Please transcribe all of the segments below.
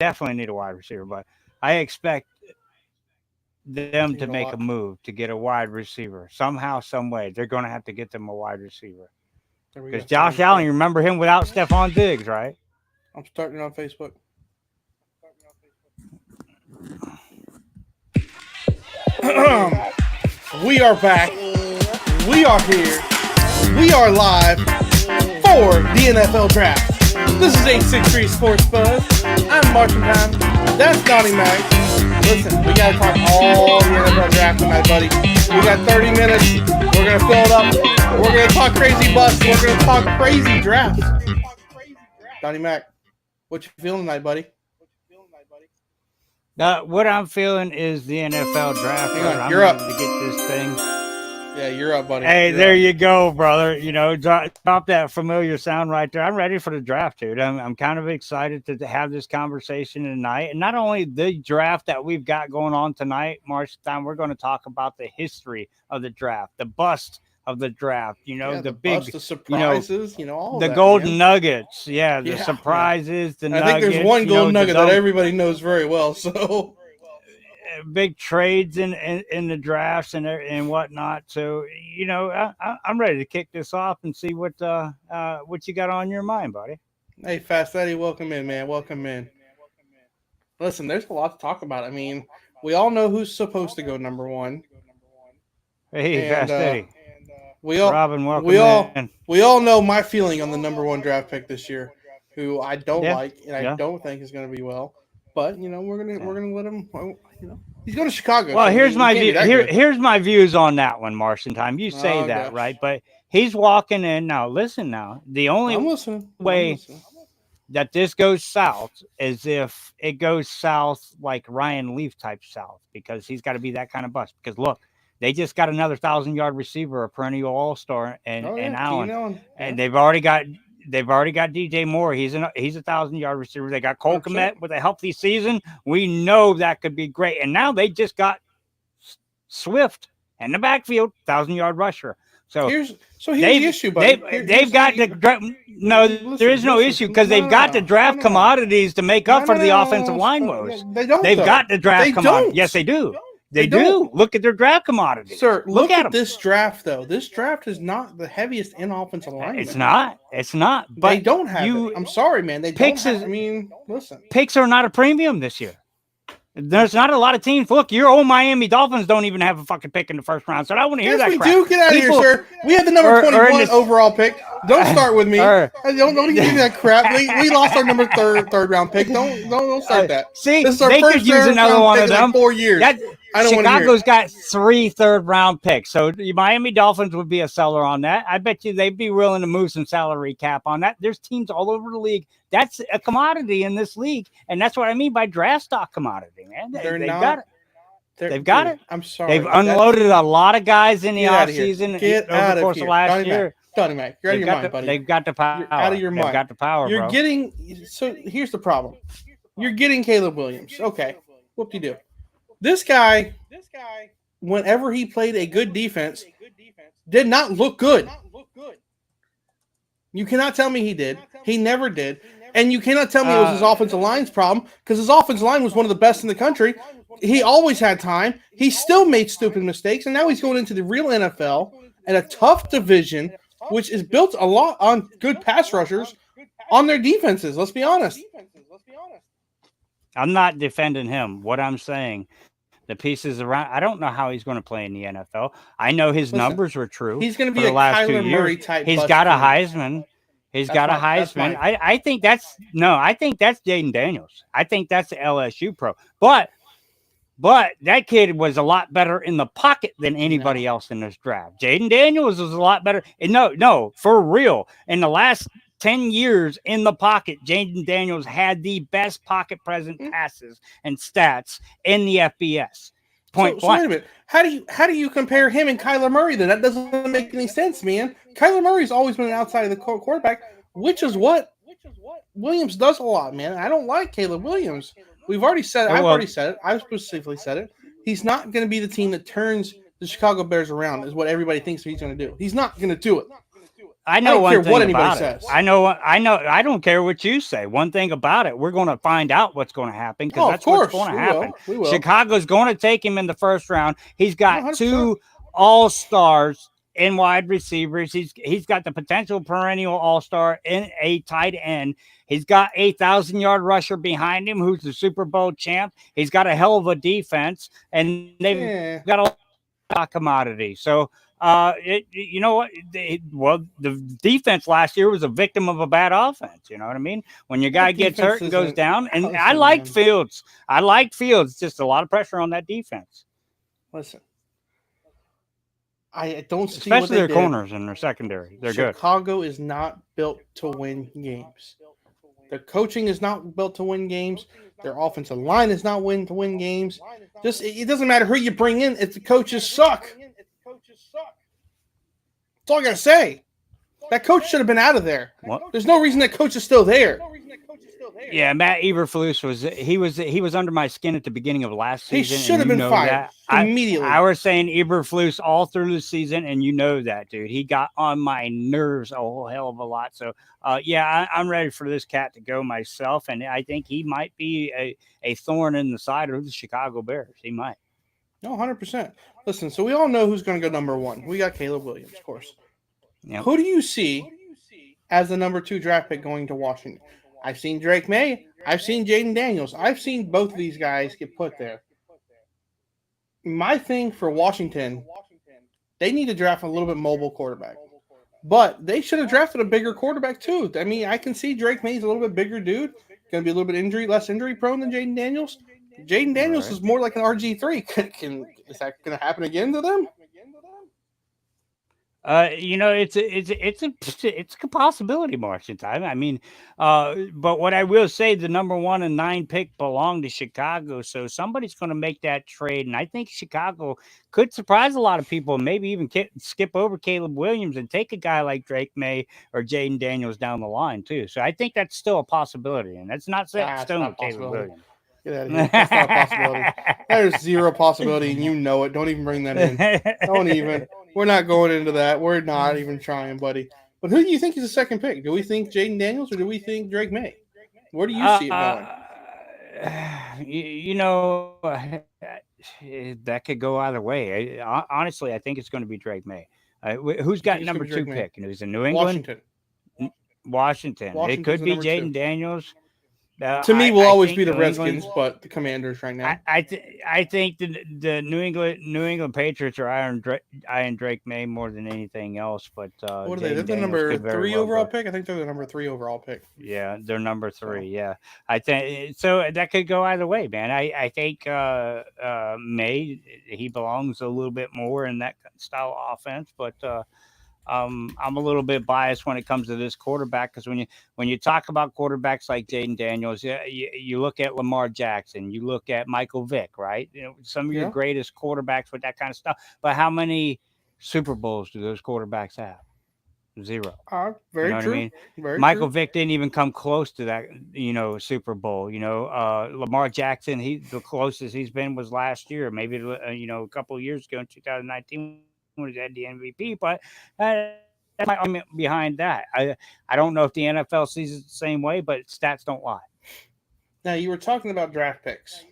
definitely need a wide receiver, but I expect them Need to a make a lot. move to get a wide receiver somehow, some way. They're going to have to get them a wide receiver There we because go. Starting Josh to Allen, share. you remember him without Stephon Diggs, right? I'm starting it on Facebook. We are back. We are here. We are live for the NFL Draft. This is 863 Sports Buzz. I'm Marshentime. That's Donnie Mac. Listen, we got to talk all the NFL Draft tonight, buddy. We got 30 minutes. We're going to fill it up. We're going to talk crazy busts. We're going to talk crazy drafts. Donnie Mac, what you feeling tonight, buddy? What I'm feeling is the NFL draft, Hang brother. on, I'm you're ready up. to get this thing. Yeah, you're up, buddy. Hey, You're there up. you go, brother. You know, drop that familiar sound right there. I'm ready for the draft, dude. I'm kind of excited to have this conversation tonight. And not only the draft that we've got going on tonight, March time, we're going to talk about the history of the draft, the bust of the draft, Yeah, the the bust, big, the you know, surprises, all of the that, man. golden nuggets. Yeah, the Yeah, yeah. surprises, the I think there's nuggets, one golden the nugget that dumb everybody knows very well. So big trades in the drafts and whatnot. So I'm ready to kick this off and see what you got on your mind, buddy. hey, Fast Eddie, welcome in, man. Welcome in. Listen, there's a lot to talk about. I mean, we all know who's supposed to go number one, Hey, and Fast Eddie, we all Robin, we welcome in. all we all know my feeling on the number one draft pick this year, who I don't Yeah, like and I yeah, don't think is going to be well. But we're yeah. gonna let him. He's going to Chicago, Well, so here's he my can't be view. that good. Here's my views on that one, Martian time. You say Oh that, right? gosh, But he's walking in now. Listen, now the only I'm way listening. I'm listening. that this goes south is if it goes south like Ryan Leaf type south, because he's got to be that kind of bust. Because look, they just got another 1,000 yard receiver, a perennial all star, Oh and yeah, Allen, Keenan Allen. Yeah, and they've already got DJ Moore. He's a 1,000 yard receiver. They got Cole 100%. Kmet with a healthy season. We know that could be great. And now they just got Swift in the backfield, 1,000 yard rusher. So Here's the they've issue, buddy. they've got to no. There is no issue because they've No, no, got to no, draft no, no, no, commodities to make up no, for no, the offensive no. line Yeah, woes. they don't They've though. got to draft They commodities. don't. Yes, they do. They They don't. do. Look at their draft commodities. Sir, Look look at at them. this draft though. This draft is not the heaviest in offensive It's linemen. not. It's not. They But don't have it. you I'm sorry, man. They don't picks have. is I mean, listen. picks are not a premium this year. There's not a lot of teams. Look, your old Miami Dolphins don't even have a fucking pick in the first round, so I don't want to hear Yes, that we crap. do. Get out of here, People sir. We have the number are in 21 this. overall pick. Don't start with me. Or, Don't give me that crap. We lost our number third round pick. Don't start that. see, This is our they first could use third another round one pick of in like them. 4 years. That I don't want to hear Chicago's it. got 3 third-round picks, so the Miami Dolphins would be a seller on that. I bet you they'd be willing to move some salary cap on that. There's teams all over the league. That's a commodity in this league, and that's what I mean by draft stock commodity, man. They're They've not. got it. They've got Dude, it. I'm sorry. They've unloaded a lot of guys in the Get out of here. offseason Get over out the of course here. of last Donnie year. Mac. Donnie Mac. You're out of your mind, buddy. They've got the power. You're out of your They've mind. got the power, You're bro. getting. So here's the problem. You're getting Caleb Williams. Okay. Whoop de do. This guy, whenever he played a good defense, did not look good. You cannot tell me he did. He never did. And you cannot tell me it was his offensive line's problem because his offensive line was one of the best in the country. He always had time. He still made stupid mistakes, and now he's going into the real NFL at a tough division, which is built a lot on good pass rushers on their defenses. Let's be honest. I'm not defending him. What I'm saying, the pieces around. I don't know how he's going to play in the NFL. I know his numbers were true. He's going to for be the a last 2 Kyler years. Murray type. He's got a Heisman. He's got a Heisman. I think that's Jaden Daniels. I think that's the LSU pro. But that kid was a lot better in the pocket than anybody else in this draft. Jaden Daniels was a lot better. And no, for real. In the last 10 years in the pocket, Jaden Daniels had the best pocket present passes and stats in the FBS. Point So blank. wait a minute. How do you compare him and Kyler Murray then? That doesn't make any sense, man. Kyler Murray's always been outside of the quarterback, which is what Williams does a lot, man. I don't like Caleb Williams. We've already said it. I've already said it. I've specifically said it. He's not going to be the team that turns the Chicago Bears around, is what everybody thinks he's going to do. He's not going to do it. I know don't care one thing what anybody about it. says. I know. I don't care what you say. One thing about it, we're going to find out what's going to happen because Oh, of that's what's course. going to We happen. will. We will. Chicago's going to take him in the first round. He's got 100%. two all-stars in wide receivers. He's got the potential perennial all-star in a tight end. He's got a 1,000-yard rusher behind him who's the Super Bowl champ. He's got a hell of a defense, and they've Yeah. got a commodity. So, you know what? The defense last year was a victim of a bad offense. You know what I mean? When your guy That gets defense hurt and goes isn't. down, and I Listen, liked man. Fields. I liked Fields. Just a lot of pressure on that defense, Listen. I don't see what especially they their did. corners and their secondary. They're good. Chicago is not built to win games. Their coaching is not built to win games. Their offensive line is not to win games. Just it doesn't matter who you bring in if the coaches suck. That's all I gotta say. That coach should have been out of there. What? There's no reason that coach is still there. Yeah, Matt Eberflus was under my skin at the beginning of last He season. should have and you been know fired that. immediately. I was saying Eberflus all through the season, and you know that, dude. He got on my nerves a whole hell of a lot. So, yeah, I'm ready for this cat to go myself, and I think he might be a thorn in the side of the Chicago Bears. He might. No, 100%. Listen, so we all know who's going to go number one. We got Caleb Williams, of course. Yep. Who do you see as the number 2 draft pick going to Washington? I've seen Drake May. I've seen Jaden Daniels. I've seen both of these guys get put there. My thing for Washington, they need to draft a little bit mobile quarterback. But they should have drafted a bigger quarterback too. I mean, I can see Drake May's a little bit bigger dude. Going to be a little bit less injury prone than Jaden Daniels. Jaden Daniels is more like an RG3. Is that going to happen again to them? You know, it's a possibility, Marshentime. I mean, but what I will say, the number 1 and 9 pick belonged to Chicago, so somebody's going to make that trade, and I think Chicago could surprise a lot of people, maybe even skip over Caleb Williams and take a guy like Drake May or Jaden Daniels down the line too. So I think that's still a possibility, and that's not set in stone with Caleb Williams. Get out of here. That's not a possibility. There's zero possibility, and you know it. Don't even bring that in. Don't even. We're not going into that. We're not even trying, buddy. But who do you think is the second pick? Do we think Jaden Daniels or do we think Drake May? Where do you see it going? You know, that could go either way. Honestly, I think it's going to be Drake May. Who's got number 2 pick? You know, is it New England? Washington. It could be Jaden Daniels. To me, will always be the Redskins, but the Commanders right now. I think the New England Patriots are eyeing Drake May more than anything else. But what are they? They're the number 3 overall pick. I think they're the number 3 overall pick. Yeah, they're number 3. Yeah, I think so. That could go either way, man. I think May, he belongs a little bit more in that style of offense, but. I'm a little bit biased when it comes to this quarterback because when you talk about quarterbacks like Jaden Daniels, you look at Lamar Jackson, you look at Michael Vick, right? You know, some of your greatest quarterbacks with that kind of stuff. But how many Super Bowls do those quarterbacks have? 0. Very you know true. What I mean? Very Michael true. Vick didn't even come close to that, Super Bowl. Lamar Jackson, the closest he's been was last year, maybe a couple of years ago in 2019. When he had the MVP, but that's my argument behind that. I don't know if the NFL sees it the same way, but stats don't lie. Now, you were talking about draft picks.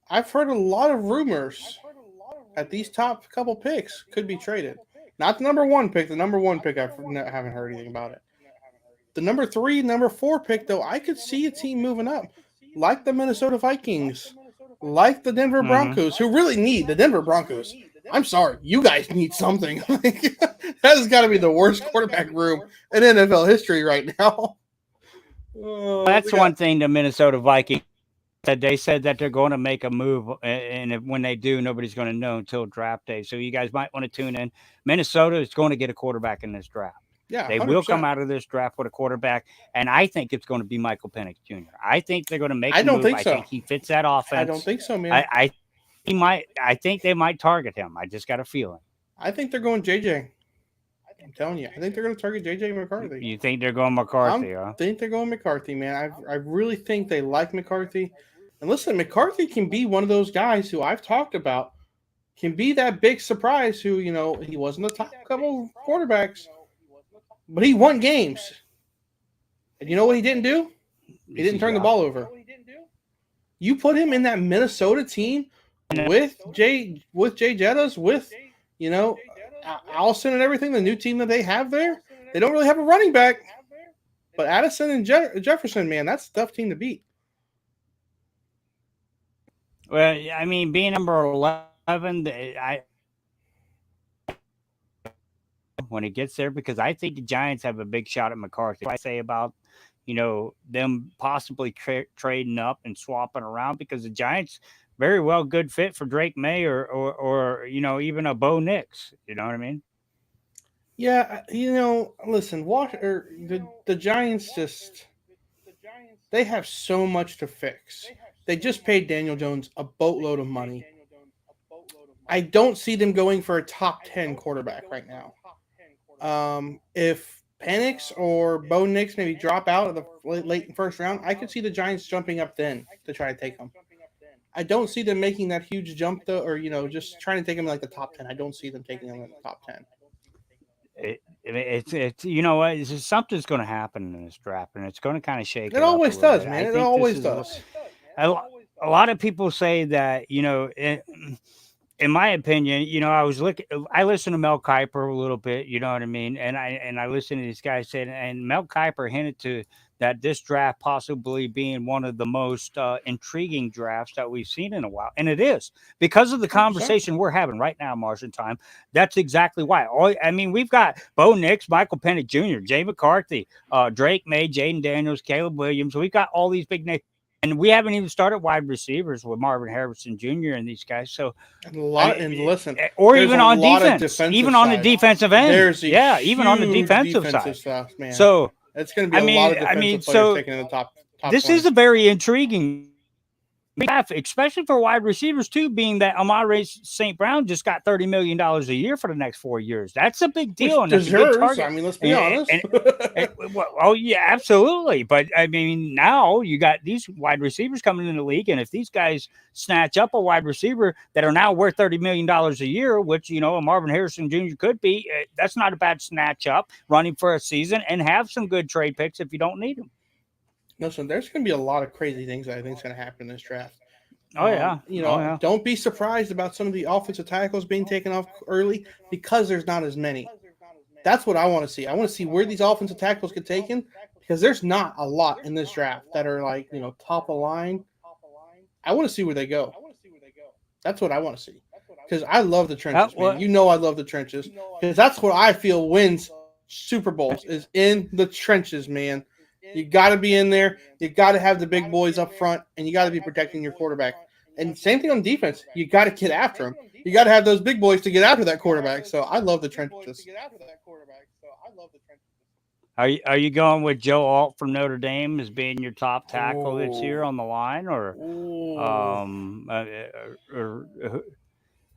I've heard a lot of rumors that these top couple picks could be traded. Not the number 1 pick. The number 1 pick, I haven't heard anything about it. The number 3, number 4 pick, though, I could see a team moving up, like the Minnesota Vikings, like the Denver Broncos, who really need the Denver Broncos. I'm sorry, you guys need something. That has got to be the worst quarterback room in NFL history right now. That's one thing the Minnesota Vikings said. They said that they're going to make a move, and when they do, nobody's going to know until draft day. So you guys might want to tune in. Minnesota is going to get a quarterback in this draft. Yeah, they 100%. will come out of this draft with a quarterback, and I think it's going to be Michael Penix Jr. I think they're going to make. I think he fits that offense. I don't think so, man. I think they might target him. I just got a feeling. I think they're going JJ. I'm telling you. I think they're going to target JJ McCarthy. You think they're going McCarthy, I think they're going McCarthy, man. I really think they like McCarthy. And listen, McCarthy can be one of those guys who I've talked about, can be that big surprise who, he wasn't the top couple quarterbacks. but he won games. And you know what he didn't do? He Is didn't he turn the dropped? ball over. You put him in that Minnesota team with Jay Jettas, with you know Allison and everything, the new team that they have there. They don't really have a running back, but Addison and Jefferson, man, that's a tough team to beat. Well, I mean, being number 11, when it gets there, because I think the Giants have a big shot at McCarthy. I say about them possibly trading up and swapping around, because the Giants very well good fit for Drake May or even a Bo Nix. You know what I mean? Yeah, listen, the Giants just they have so much to fix. They just paid Daniel Jones a boatload of money. I don't see them going for a top 10 quarterback right now. If Penix or Bo Nix maybe drop out of the late first round, I could see the Giants jumping up then to try to take them. I don't see them making that huge jump though, or just trying to take them in like the top 10. I don't see them taking them in the top 10. It's you know what, something's going to happen in this draft, and it's going to kind of shake It it up a always little does, bit. man. I It think this always is does. a, a lot of people say that in my opinion, I listen to Mel Kiper a little bit, you know what I mean? And I listen to these guys saying, and Mel Kiper hinted to that this draft possibly being one of the most intriguing drafts that we've seen in a while. And it is, because of the 100%. conversation we're having right now, Marshentime. That's exactly why. I mean, we've got Bo Nix, Michael Penix Jr., Jay McCarthy, Drake May, Jaden Daniels, Caleb Williams. We've got all these big names. And we haven't even started wide receivers with Marvin Harrison Jr. and these guys. So, And I mean, listen, or there's a even on lot of defense, defensive even on the side. defensive end. There's a Yeah, even on the huge defensive defensive side. stuff, man. So, It's going to be a lot of defensive players so taken in the top this is 20. a very intriguing draft, especially for wide receivers too, being that Amon-Ra St. Brown just got $30 million a year for the next 4 years. That's a big deal, Which and that's a good deserves, I target. mean, let's be honest. Oh yeah, absolutely. But I mean, now you got these wide receivers coming in the league, and if these guys snatch up a wide receiver that are now worth $30 million a year, which a Marvin Harrison Jr. could be, that's not a bad snatch up running for a season, and have some good trade picks if you don't need them. Listen, there's going to be a lot of crazy things that I think is going to happen in this draft. Oh yeah, oh yeah. Don't be surprised about some of the offensive tackles being taken off early because there's not as many. That's what I want to see. I want to see where these offensive tackles get taken because there's not a lot in this draft that are like, top of line. I want to see where they go. That's what I want to see. Because I love the trenches, man. I love the trenches. Because that's what I feel wins Super Bowls is in the trenches, man. You got to be in there. You got to have the big boys up front, and you got to be protecting your quarterback. And same thing on defense. You got to get after them. You got to have those big boys to get after that quarterback. So I love the trenches. Are you going with Joe Alt from Notre Dame as being your top tackle this year on the line, or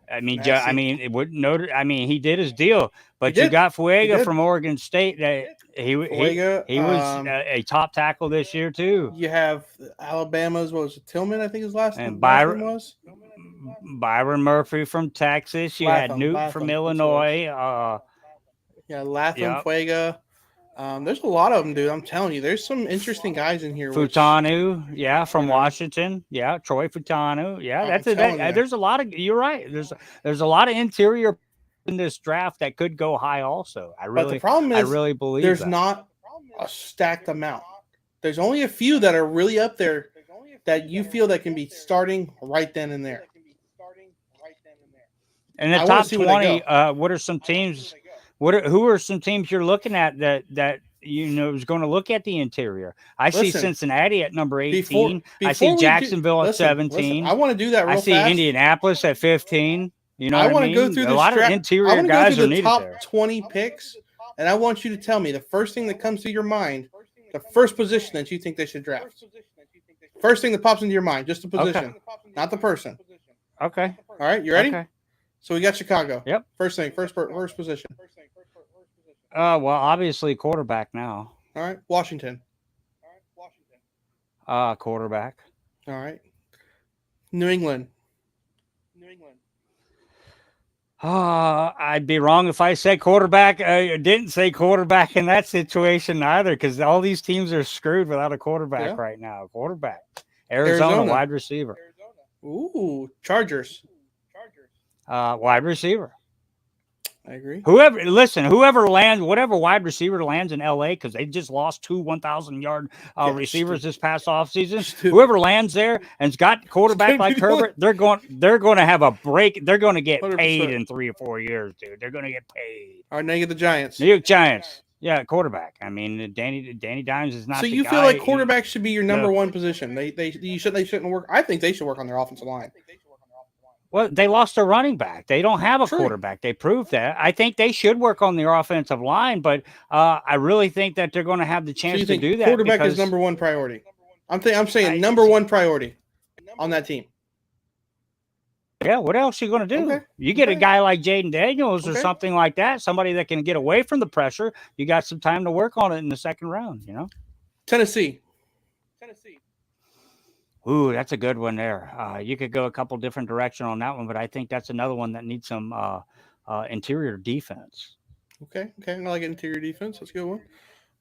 I mean, it would Notre. I mean, he did his deal, but you got Fuega from Oregon State. That he was a top tackle this year too. You have Alabama's Tillman, I think his last name was. Byron Murphy from Texas. You had Newt from Illinois. Latham, Fuega. There's a lot of them, dude. I'm telling you, there's some interesting guys in here. Futanu, from Washington. Yeah, Troy Futanu. Yeah, that's it. There's a lot of. You're right. There's a lot of interior in this draft that could go high. Also, But the problem is, I really believe there's not a stacked amount. There's only a few that are really up there that you feel that can be starting right then and there. And the top 20. What are some teams? Who are some teams you're looking at that is going to look at the interior? I see Cincinnati at number 18. I see Jacksonville at 17. I want to do that real fast. I see Indianapolis at 15. I want to go through a lot of interior guys are needed top there. 20 picks, and I want you to tell me the first thing that comes to your mind, the first position that you think they should draft. First thing that pops into your mind, just the position, not the person. Okay. All right, you ready? Okay. So we got Chicago. Yep. First position. Well, obviously quarterback now. All right, Washington. Quarterback. All right. New England. I'd be wrong if I said quarterback. I didn't say quarterback in that situation either, because all these teams are screwed without a quarterback Yeah. right now. Quarterback, Arizona Arizona. wide receiver, Ooh, Chargers. wide receiver. I agree. Whoever lands, whatever wide receiver lands in LA, because they just lost two 1,000-yard Yeah, receivers this past offseason. stupid. Whoever lands there and's got a It's quarterback gonna be like the only Herbert, they're going to have a break. They're going to get paid 100%. in 3 or 4 years, dude. They're going to get paid. All right, now you get the Giants. New York Giants, yeah, quarterback. I mean, Danny Dimes is So not the you feel like guy. quarterback should be your number The one position? They shouldn't work. I think they should work on their offensive line. Well, they lost a running back. They don't have a True. quarterback. They proved that. I think they should work on their offensive line, but I really think that they're going to have the So chance you to think do that quarterback is because number one priority? I'm saying I, number one priority on that team. yeah, what else are you going to do? Okay. You get a Okay. guy like Jaden Daniels or Okay. something like that, somebody that can get away from the pressure. You got some time to work on it in the second round, you know? Tennessee. Ooh, that's a good one there. You could go a couple different direction on that one, but I think that's another one that needs some interior defense. Okay. Okay. I like interior defense. That's a good one.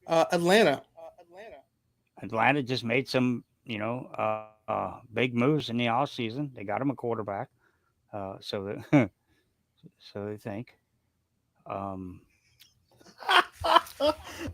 Atlanta. Atlanta just made some, big moves in the offseason. They got him a quarterback. So that so they think. Um,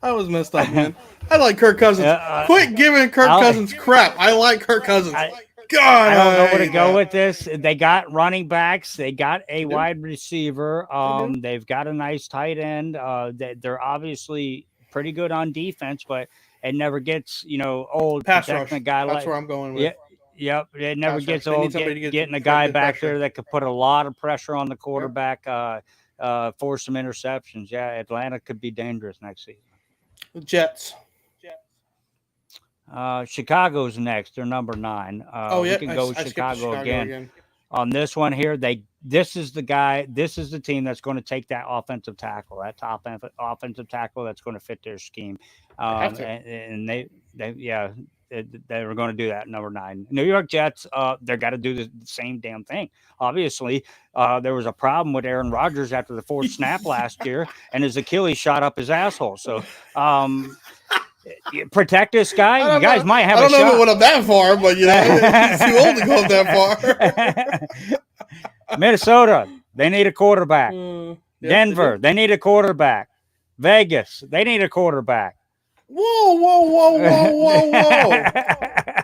I was messed up, man. I like Kirk Cousins. uh, Quit giving Kirk I'll- Cousins crap. I like Kirk Cousins. I, God, I don't know where to hate go that. with this. They got running backs. They got a do. wide receiver. do. They've got a nice tight end. They're obviously pretty good on defense, but it never gets old Pass protecting rush. a guy That's like where I'm going with. yeah. Yep, it never Pass gets rush. They need old somebody to get getting a to guy get back pressure. there that could put a lot of pressure on the quarterback, force some interceptions. Yeah, Atlanta could be dangerous next season. Jets. Chicago's next. They're number 9. Oh yeah, We can go with I skipped to Chicago again. again. On this one here, this is the guy, this is the team that's going to take that offensive tackle, that top offensive tackle that's going to fit their scheme. have to. And they were going to do that. Number 9, New York Jets. They're got to do the same damn thing. Obviously, there was a problem with Aaron Rodgers after the fourth snap last year, and his Achilles shot up his asshole. So. Protect this guy. You guys might have I don't a know if shot. it went up that far, but he's too old to go up that far. Minnesota, they need a quarterback. Yeah, Denver, they need a quarterback. Vegas, they need a quarterback. Whoa, whoa, whoa, whoa, whoa, whoa!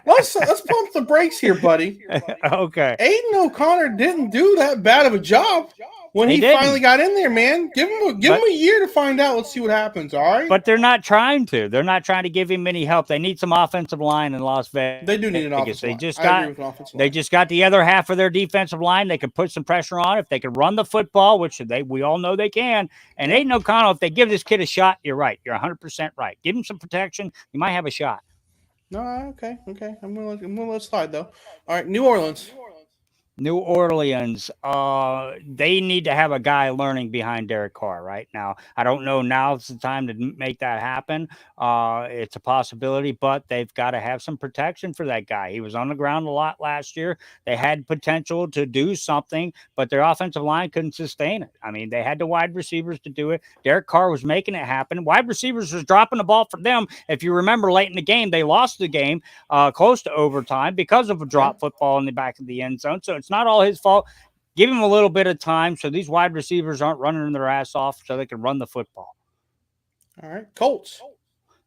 Let's pump the brakes here, buddy. Okay. Aiden O'Connor didn't do that bad of a job when he didn't. finally got in there, man. Give him a year to find out. Let's see what happens. All right. But they're not trying to. They're not trying to give him any help. They need some offensive line in Las Vegas. They do need an offensive They line. just I got. agree with an offensive They line. just got the other half of their defensive line. They can put some pressure on if they can run the football, which we all know they can. And Aiden O'Connell, if they give this kid a shot, you're right. You're 100% right. Give him some protection. You might have a shot. No, okay. I'm gonna let it slide though. All right, New Orleans. New Orleans, they need to have a guy learning behind Derek Carr right now. I don't know now's the time to make that happen. It's a possibility, but they've got to have some protection for that guy. He was on the ground a lot last year. They had potential to do something, but their offensive line couldn't sustain it. I mean, they had the wide receivers to do it. Derek Carr was making it happen. Wide receivers was dropping the ball for them. If you remember late in the game, they lost the game close to overtime because of a drop football in the back of the end zone. So it's not all his fault. Give him a little bit of time so these wide receivers aren't running their ass off so they can run the football. All right, Colts.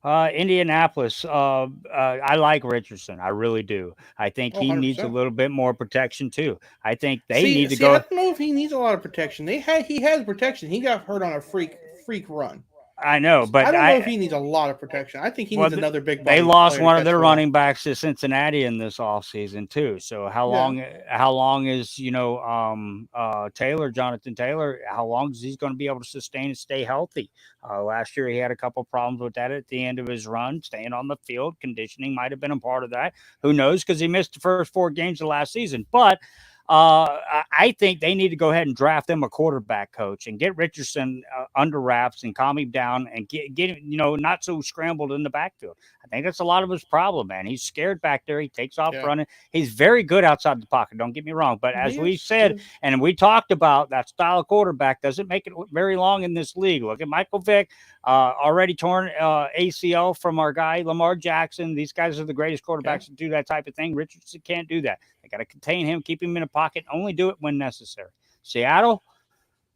Indianapolis. I like Richardson. I really do. I think he needs a 100%. little bit more protection too. I think they need to I go. don't know if he needs a lot of protection. He has protection. He got hurt on a freak run. I know, but I don't know if he needs a lot of protection. I think he needs another big. They lost one of their running. running backs to Cincinnati in this offseason too. So how long is Jonathan Taylor? How long is he going to be able to sustain and stay healthy? Last year he had a couple problems with that at the end of his run, staying on the field. Conditioning might have been a part of that. Who knows? Because he missed the first 4 games of last season. But I think they need to go ahead and draft them a quarterback coach and get Richardson under wraps and calm him down and get him, not so scrambled in the backfield. I think that's a lot of his problem, man. He's scared back there. He takes off Yeah. running. He's very good outside the pocket. Don't get me wrong, but as we said and we talked about, that style of quarterback doesn't make it very long in this league. Look at Michael Vick, already torn ACL from our guy Lamar Jackson. These guys are the greatest quarterbacks to do that type of thing. Richardson can't do that. They got to contain him, keep him in a pocket, only do it when necessary. Seattle,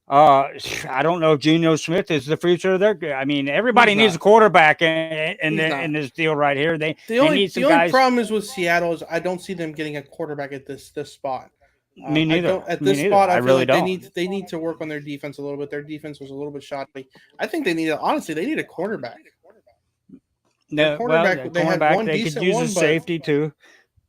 I don't know if Geno Smith is the future of their. I mean, everybody needs a quarterback in this deal right here. They need some the only guys. problem is with Seattle is I don't see them getting a quarterback at this spot. Me neither. At this spot, I really feel don't. like they need to work on their defense a little bit. Their defense was a little bit shoddy. I think they need a cornerback. No, cornerback, they had one they could decent use one, a but- safety too.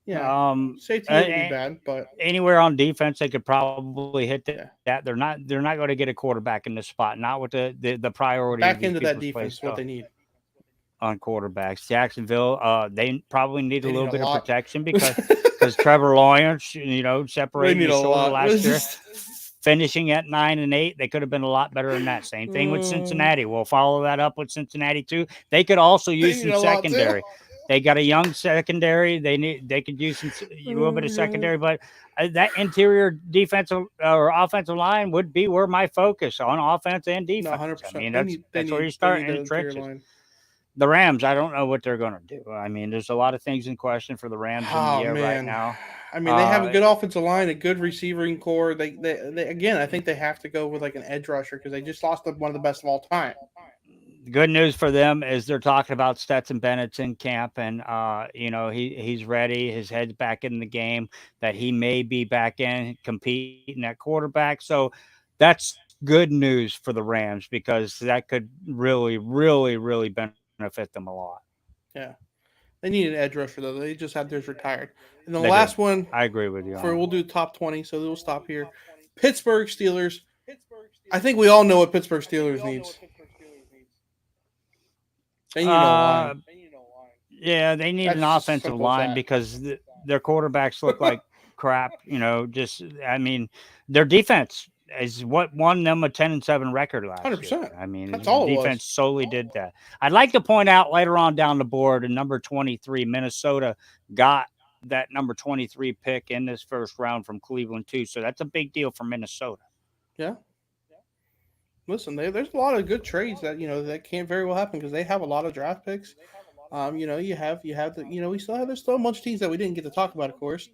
Yeah, safety wouldn't be bad, but anywhere on defense they could probably hit that. They're not going to get a quarterback in this spot. Not with the priority. back into that defense, what they need on quarterbacks. Jacksonville, they probably need a little bit of protection because Trevor Lawrence, separated his shoulder last year. Finishing at 9-8, they could have been a lot better than that. Same thing with Cincinnati. We'll follow that up with Cincinnati too. They could also use some secondary. They got a young secondary. They could use a little bit of secondary, but that interior defensive or offensive line would be where my focus on offense and defense. No, 100%. I mean, that's where you start in the trenches. The Rams, I don't know what they're going to do. I mean, there's a lot of things in question for the Rams in the air right now. I mean, they have a good offensive line, a good receiving core. They again, I think they have to go with like an edge rusher because they just lost one of the best of all time. The good news for them is they're talking about Stetson Bennett's in camp, and he's ready. His head's back in the game. That he may be back in competing at quarterback. So that's good news for the Rams because that could really, really, really benefit them a lot. Yeah, they need an edge rusher though. They just had theirs retired. And the last one, I agree with you. We'll do top 20, so we'll stop here. Pittsburgh Steelers. I think we all know what Pittsburgh Steelers needs. They need a line. Yeah, they need an offensive line because their quarterbacks look like crap. I mean, their defense is what won them a 10-7 record last 100%. year. I mean, that's all defense solely did that. I'd like to point out later on down the board, in number 23, Minnesota got that number 23 pick in this first round from Cleveland too. So that's a big deal for Minnesota. Yeah. Listen, there's a lot of good trades that that can't very well happen because they have a lot of draft picks. You have there's still a bunch of teams that we didn't get to talk about, of course,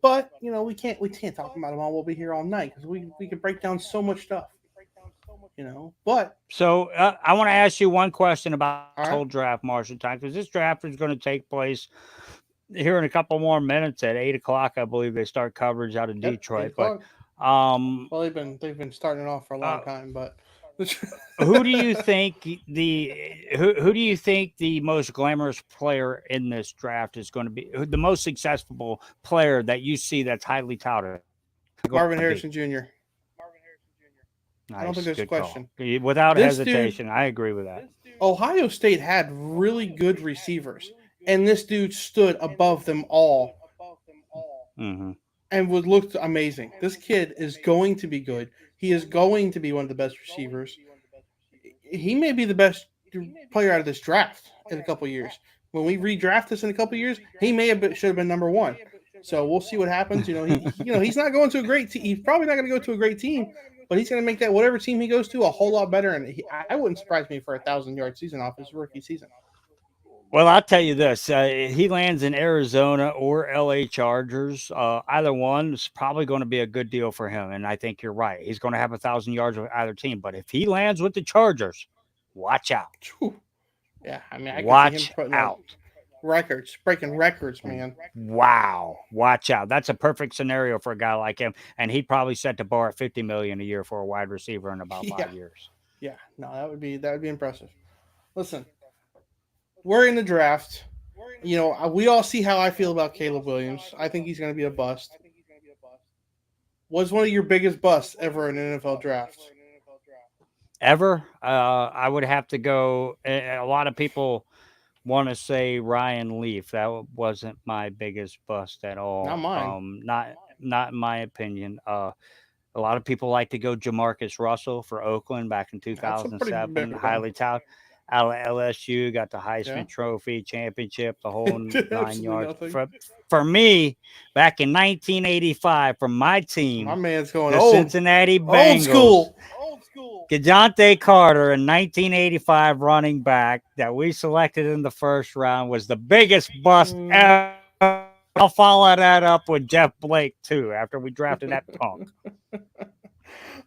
but we can't talk about them all. We'll be here all night because we could break down so much stuff. But so I want to ask you one question about this whole draft, Marshentime, because this draft is going to take place here in a couple more minutes at 8:00. I believe they start coverage out of Detroit, but. Well, they've been starting off for a long time, but who do you think who do you think the most glamorous player in this draft is going to be? The most successful player that you see that's highly touted? Marvin Harrison Jr. Nice, I don't think there's a question. Without hesitation, I agree with that. Ohio State had really good receivers, and this dude stood above them all. Mm-hmm. And looked amazing. This kid is going to be good. He is going to be one of the best receivers. He may be the best player out of this draft in a couple years. When we redraft this in a couple years, he should have been number one. So we'll see what happens. He's not going to a great team. He's probably not going to go to a great team, but he's going to make that whatever team he goes to a whole lot better. And I wouldn't surprise me for a 1,000-yard season off his rookie season. Well, I'll tell you this. He lands in Arizona or LA Chargers. Either one is probably going to be a good deal for him. And I think you're right. He's going to have 1,000 yards with either team. But if he lands with the Chargers, watch out. Yeah, I mean, I watch can see him putting out. Breaking records, man. Wow. Watch out. That's a perfect scenario for a guy like him. And he'd probably set the bar at $50 million a year for a wide receiver in about 5 years. Yeah, no, that would be impressive. Listen. We're in the draft. We all see how I feel about Caleb Williams. I think he's going to be a bust. What's one of your biggest busts ever in an NFL draft? Ever? I would have to go. A lot of people want to say Ryan Leaf. That wasn't my biggest bust at Not all. mine. Not in my opinion. A lot of people like to go Jamarcus Russell for Oakland back in That's a pretty 2007. big one. Highly touted. Out of LSU, got the Yeah. Heisman Trophy, championship, the whole Did nine absolutely yards. nothing. For me, back in 1985, from my My team, man's going the old. Cincinnati Old Bengals, school. Gejante Carter, in 1985 running back that we selected in the first round, was the biggest bust Mm. ever. I'll follow that up with Jeff Blake, too, after we drafted that punk.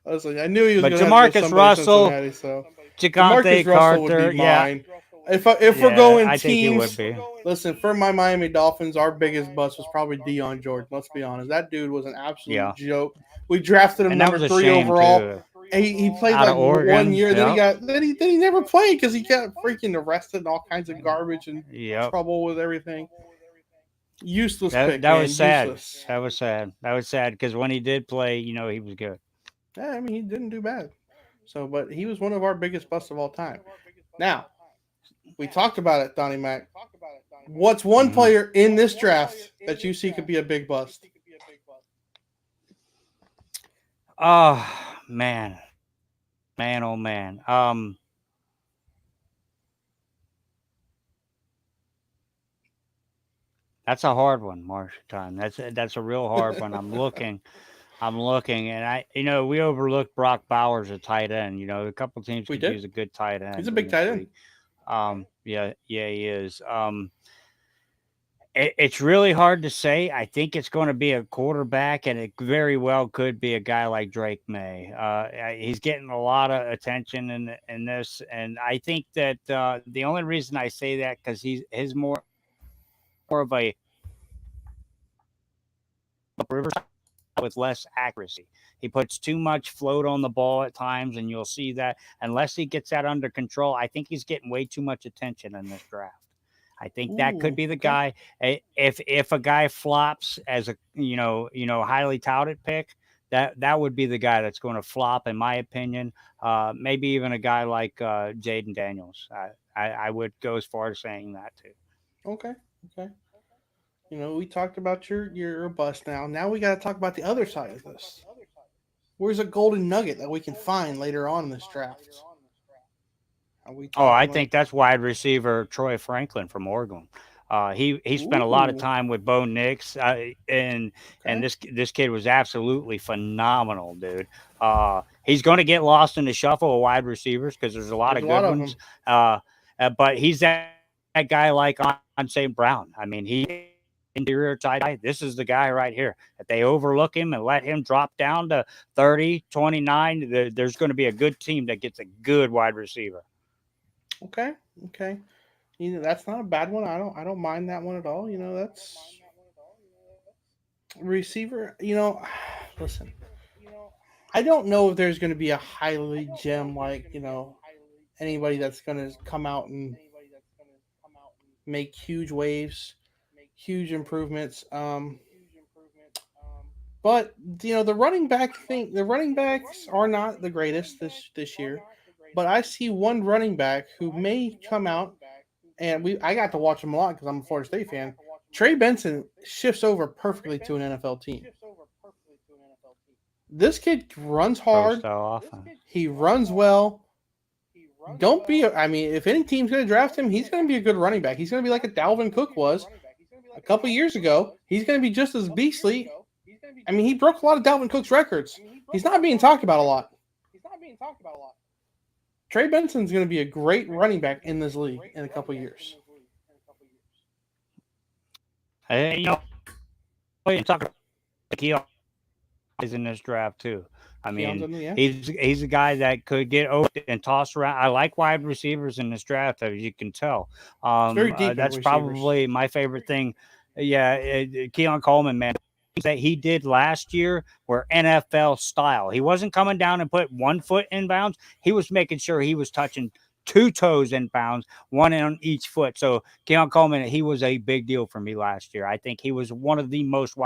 I was like, I knew he was But going to have to go Jamarcus somebody Russell, Cincinnati. So Gigante Jamarcus Russell would be Carter, yeah, mine. If we're yeah, going I think he would teams, be. listen, for my Miami Dolphins, our biggest bust was probably Deion Jordan. Let's be honest. That dude was an absolute Yeah. joke. We drafted him And that number was a 3 shame, overall. too. He played Out like of 1 year. Oregon. Yep. Then he never played because he got freaking arrested and all kinds of garbage and Yep. trouble with everything. Useless That pick, that was man. sad. Useless. That was sad. That was sad because when he did play, he was good. Yeah, I mean he didn't do bad. So, but he was one of our biggest busts of all time. Now we talked about it, Donnie Mac. What's one Hmm. player in this draft that you see could be a big bust? Oh man, man, oh man. That's a hard one, Marshentime. That's a real hard one. I'm looking, and we overlooked Brock Bowers, a tight end. A couple teams We could did. use a good tight He's a end in big this tight end. league. Yeah, yeah, he is. It's really hard to say. I think it's going to be a quarterback, and it very well could be a guy like Drake May. He's getting a lot of attention in this, and I think that the only reason I say that because he's more of a river with less accuracy. He puts too much float on the ball at times, and you'll see that unless he gets that under control. I think he's getting way too much attention in this draft. I think that could Ooh, be the okay. guy. If a guy flops as a highly touted pick, that would be the guy that's going to flop, in my opinion. Maybe even a guy like Jaden Daniels. I would go as far as saying that too. Okay. Okay. We talked about your bust now. Now we got to talk about the other side of this. Where's a golden nugget that we can find later on in this draft? Are we Oh, I talking like, think that's wide receiver Troy Franklin from Oregon. He spent a lot of ooh, time with Bo Nix, and okay. this kid was absolutely phenomenal, dude. He's going to get lost in the shuffle of wide receivers because there's a lot There's of a good lot of ones. them. But he's that guy like on St. Brown. I mean, he interior tight eye. This is the guy right here. If they overlook him and let him drop down to 30, 29, there's going to be a good team that gets a good wide receiver. Okay. Okay. That's not a bad one. I don't mind that one at all. That's receiver. Listen. I don't know if there's going to be a highly gem like anybody that's going to come out and make huge waves, huge improvements. But the running back thing, the running backs are not the greatest this year. But I see one running back who may come out, and I got to watch him a lot because I'm a Florida State fan. Trey Benson shifts over perfectly to an NFL team. This kid runs Pro hard. style offense. He runs well. Don't be. I mean, if any team's going to draft him, he's going to be a good running back. He's going to be like a Dalvin Cook was a couple years ago. He's going to be just as beastly. I mean, he broke a lot of Dalvin Cook's records. He's not being talked about a lot. Trey Benson's going to be a great running back in this league in a couple years. Hey, you talk about Keon is in this draft too. I Keon's mean, in the yeah. he's a guy that could get over and tossed around. I like wide receivers in this draft, as you can tell. It's very deep in That's receivers. probably my favorite thing. Yeah, Keon Coleman, man, that he did last year were NFL style. He wasn't coming down and put 1 foot in bounds. He was making sure he was touching two toes in bounds, one on each foot. So Keon Coleman, he was a big deal for me last year. I think he was one of the most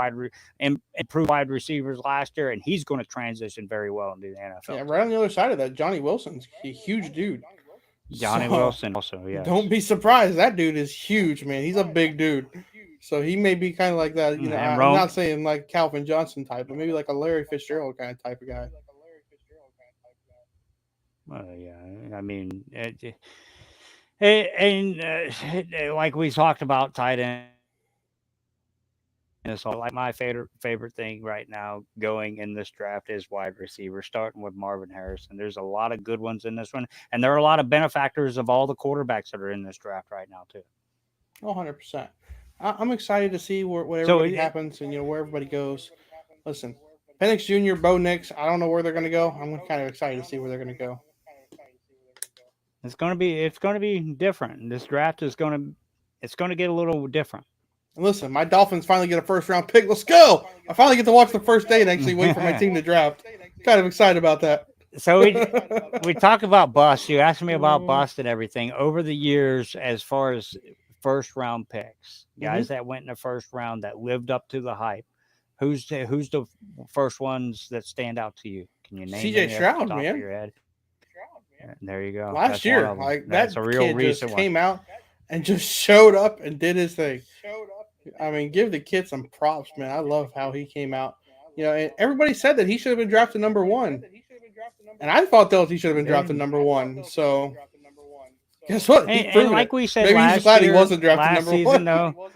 improved wide receivers last year, and he's going to transition very well into the Yeah, NFL right too. on the other side of that, Johnny Wilson's a huge dude. Johnny So Wilson also, don't yes. be surprised. That dude is huge, man. He's a big dude. So he may be kind of like that. And I'm Rome. not saying like Calvin Johnson type, but maybe like a Larry Fitzgerald kind of type of guy. Well, yeah, I mean, and like we talked about tight end. Like my favorite thing right now going in this draft is wide receiver, starting with Marvin Harrison. There's a lot of good ones in this one, and there are a lot of benefactors of all the quarterbacks that are in this draft right now too. Oh, 100%. I'm excited to see what So everybody happens and where everybody goes. Listen, Penix Jr., Bo Nix, I don't know where they're going to go. I'm kind of excited to see where they're going to go. it's going to be different. This draft it's going to get a little different. And listen, my Dolphins finally get a first round pick. Let's go! I finally get to watch the first day and actually wait for my team to draft. Kind of excited about that. So we talk about bust. You asked me about bust and everything over the years as far as first round picks, guys that went in the first round that lived up to the hype. Who's the first ones that stand out to you? Can you name CJ any off the Stroud, top of man. your head? There you go. Last That's one year, of them. like That's that a real kid just recent one. came out and just showed up and did his thing. I mean, give the kid some props, man. I love how he came out. And everybody said that he should have been drafted number one, and I thought that he should have been drafted number one. So guess what? He And proved like it. we said Maybe he's just last glad he year, wasn't drafted last number season, one. though,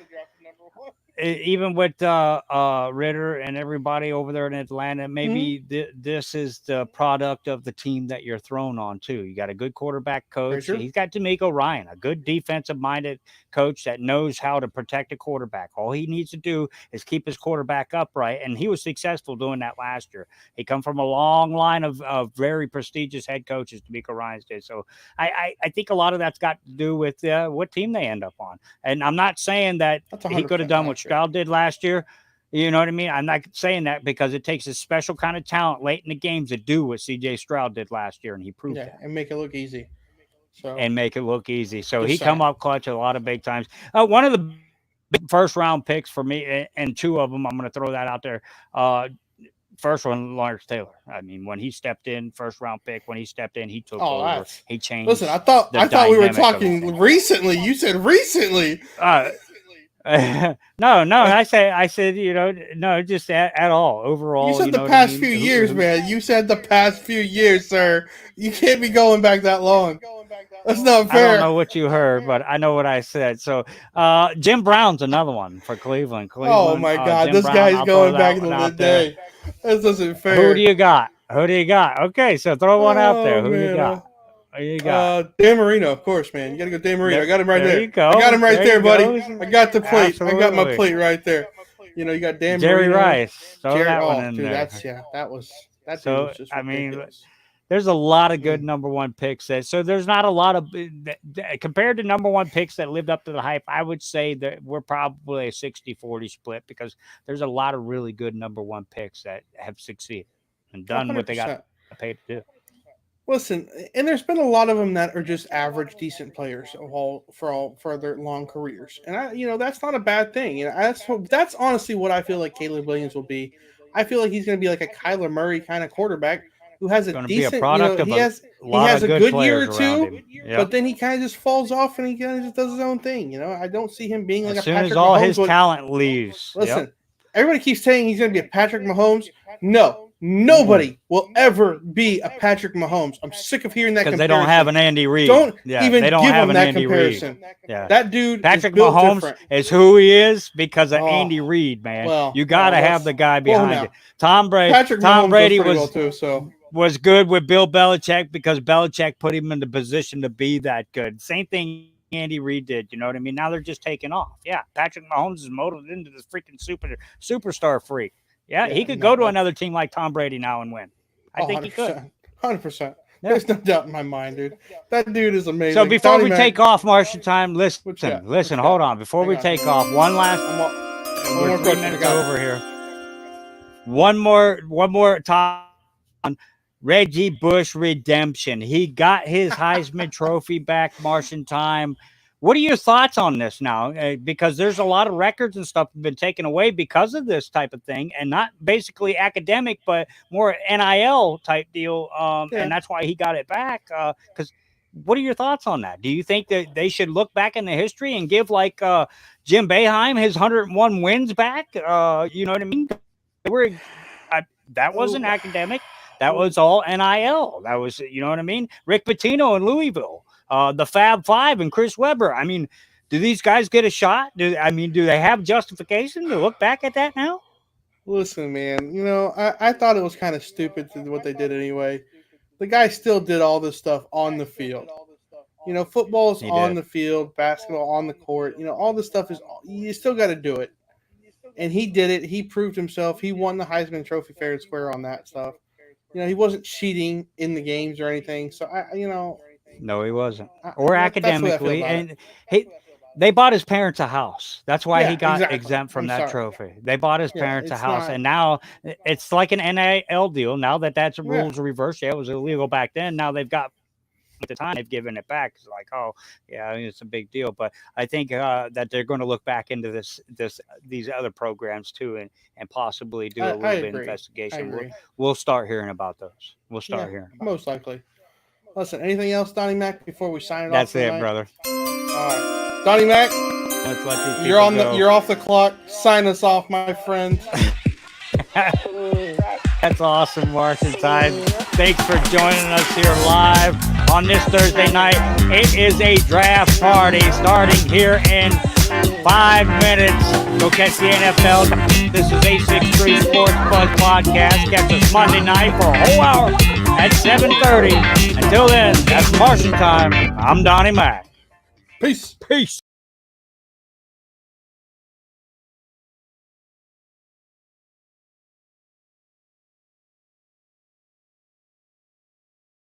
even with Ritter and everybody over there in Atlanta, maybe this is the product of the team that you're thrown on too. You got a good quarterback Very coach. true. He's got D'Amico Ryan, a good defensive-minded coach that knows how to protect a quarterback. All he needs to do is keep his quarterback upright, and he was successful doing that last year. He come from a long line of very prestigious head coaches. D'Amico Ryan did. So I think a lot of that's got to do with what team they end up on. And I'm not saying that That's he could have 100% done what accurate. Stroud did last year. You know what I mean? I'm not saying that because it takes a special kind of talent late in the games to do what CJ Stroud did last year, and he proved Yeah, that and make it look easy. So and make it look easy. So just he come saying. up clutch a lot of big times. One of the first round picks for me, and two of them, I'm going to throw that out there. First one, Lawrence Taylor. I mean, when he stepped in, first round pick, when he stepped in, he took Oh, over. that's He listen. changed I thought the I thought we were dynamic of the talking thing. recently. You said recently. No, I said, no, just at all You overall. said You the know what I past mean? few years, man. You said the past few years, sir. You can't be going back that long. That's not I don't fair. know what you heard, but I know what I said. So, Jim Brown's another one for Cleveland. Oh Cleveland, my God, Jim this Brown. guy's I'll throw going that back one to the out there. day. This isn't Who do fair. you got? Who do you got? Okay, so throw one out there. Oh Who you man. got? Who you got? Dan Marino, of course, man. You gotta go Dan Marino. I got him right There there. you I got go. him right There there, you buddy. go. I got the plate. I got my Absolutely. plate right there. You got Dan Jerry Marino. Rice. Throw Jerry. that one Oh, in dude, there. that dude So was just I mean, ridiculous. there's a lot of good number one picks. So there's not a lot of compared to number one picks that lived up to the hype. I would say that we're probably a 60-40 split because there's a lot of really good number one picks that have succeeded and Oh, done what they got 100%. paid to do. Listen, and there's been a lot of them that are just average, decent players for their long careers, and that's not a bad thing. That's honestly what I feel like Caleb Williams will be. I feel like he's going to be like a Kyler Murray kind of quarterback who has a Going to be a decent, product of he a has lot of a good good year or players around two, him. Yep. but then he kind of just falls off and he kind of just does his own thing. I don't see him being like As a soon as Patrick all Mahomes. his talent leaves. Yep. Listen, everybody keeps saying he's going to be a Patrick Mahomes. No, nobody will ever be a Patrick Mahomes. I'm sick of hearing that Because comparison. they don't have an Andy Reid. Don't Yeah, even they don't give have him an that Andy comparison. Reid. Yeah. That dude Patrick is built Mahomes different. is who he is because of Oh, Andy Reid, man. well, You got to well, have the guy well, behind now, it. Tom Brady. Patrick Tom Mahomes Brady does pretty was well too. So was good with Bill Belichick because Belichick put him in the position to be that good. Same thing Andy Reid did. You know what I mean? Now they're just taking off. Yeah, Patrick Mahomes is molded into this freaking superstar freak. Yeah, he could go to another team like Tom Brady now and win. I think he could. 100%. Yeah. There's no doubt in my mind, dude. That dude is amazing. So before Donnie we Mac, take off, Marshentime, What you got? listen, hold on. Before we take off, one last. one We're more 3 question. minutes over here. One more time. Reggie Bush redemption. He got his Heisman Trophy back. Marshentime. What are your thoughts on this now? Because there's a lot of records and stuff have been taken away because of this type of thing, and not basically academic, but more NIL type deal. Yeah. And that's why he got it back. Because what are your thoughts on that? Do you think that they should look back in the history and give like Jim Boeheim his 101 wins back? You know what I mean? That wasn't academic. That was all NIL. That was, you know what I mean? Rick Pitino in Louisville, the Fab Five and Chris Webber. I mean, do these guys get a shot? Do they have justification to look back at that now? Listen, man, I thought it was kind of stupid what they did anyway. The guy still did all this stuff on the field. Football's on the field, basketball on the court. All this stuff you still got to do it. And he did it. He proved himself. He won the Heisman Trophy fair and square on that stuff. He wasn't cheating in the games or anything. So no, he wasn't, or academically. And they bought his parents a house. That's why he got exempt from that trophy. They bought his parents a house, and now it's like an NIL deal. Now that's rules reversed. Yeah, it was illegal back then. Now they've got. At the time they've given it back. It's like, oh yeah, it's a big deal. But I think that they're going to look back into these other programs too, and possibly do a little bit of investigation. We'll start hearing about those. We'll start hearing most likely. Listen, anything else, Donnie Mac, before we sign it off? That's it, brother. All right, Donnie Mac, let's let these you're on go. You're off the clock. Sign us off, my friend. That's awesome, Marshentime. Thanks for joining us here live on this Thursday night. It is a draft party starting here in 5 minutes. Go catch the NFL. This is A63 Sports Buzz Podcast. Catch us Monday night for a whole hour at 7:30. Until then, that's Marshentime. I'm Donnie Mac. Peace. Peace.